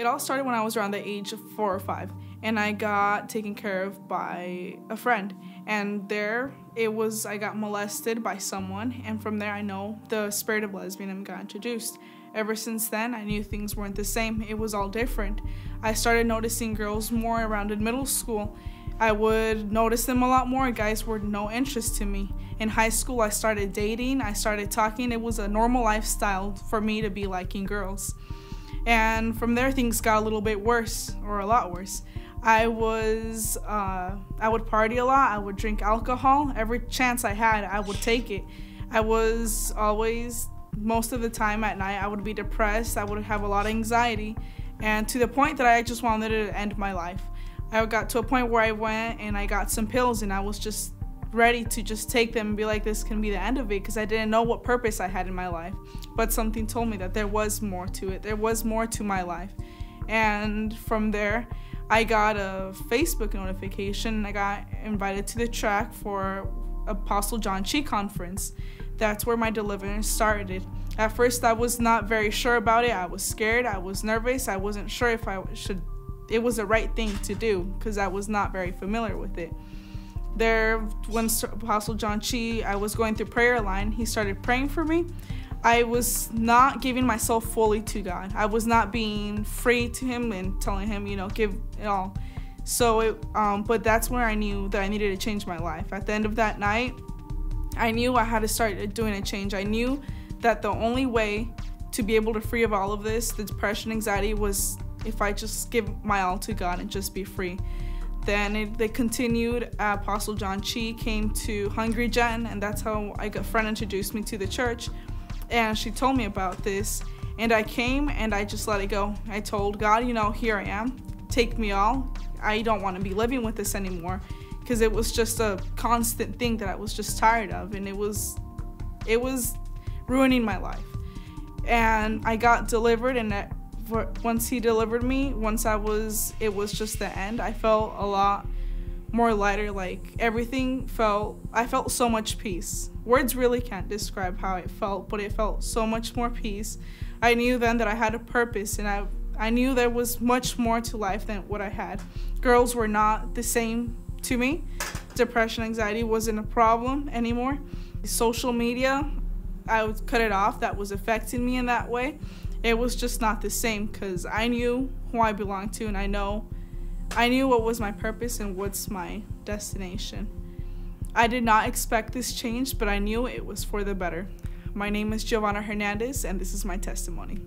It all started when I was around the age of 4 or 5, and I got taken care of by a friend. And there it was, I got molested by someone, and from there I know the spirit of lesbianism got introduced. Ever since then, I knew things weren't the same. It was all different. I started noticing girls more around in middle school. I would notice them a lot more. Guys were no interest to me. In high school, I started dating. I started talking. It was a normal lifestyle for me to be liking girls. And from there, things got a little bit worse, or a lot worse. I would party a lot. I would drink alcohol. Every chance I had, I would take it. I was always, most of the time at night, I would be depressed. I would have a lot of anxiety, and to the point that I just wanted to end my life. I got to a point where I went and I got some pills, and I was just ready to just take them and be like, this can be the end of it, because I didn't know what purpose I had in my life. But something told me that there was more to it. There was more to my life. And from there, I got a Facebook notification. I got invited to the track for Apostle John Chi conference. That's where my deliverance started. At first, I was not very sure about it. I was scared. I was nervous. I wasn't sure if it was the right thing to do, because I was not very familiar with it. There, when Apostle John Chi, I was going through prayer line, he started praying for me. I was not giving myself fully to God. I was not being free to him and telling him, give it all. So, but that's where I knew that I needed to change my life. At the end of that night, I knew I had to start doing a change. I knew that the only way to be able to free of all of this, the depression, anxiety, was if I just give my all to God and just be free. Then they continued. Apostle John Chi came to Hungry Gen, and that's how a friend introduced me to the church. And she told me about this, and I came and I just let it go. I told God, here I am. Take me all. I don't want to be living with this anymore, because it was just a constant thing that I was just tired of, and it was ruining my life. And I got delivered, and once he delivered me, it was just the end. I felt a lot more lighter, like I felt so much peace. Words really can't describe how it felt, but it felt so much more peace. I knew then that I had a purpose, and I knew there was much more to life than what I had. Girls were not the same to me. Depression, anxiety wasn't a problem anymore. Social media, I would cut it off. That was affecting me in that way. It was just not the same, because I knew who I belonged to, and I knew what was my purpose and what's my destination. I did not expect this change, but I knew it was for the better. My name is Giovanna Hernandez, and this is my testimony.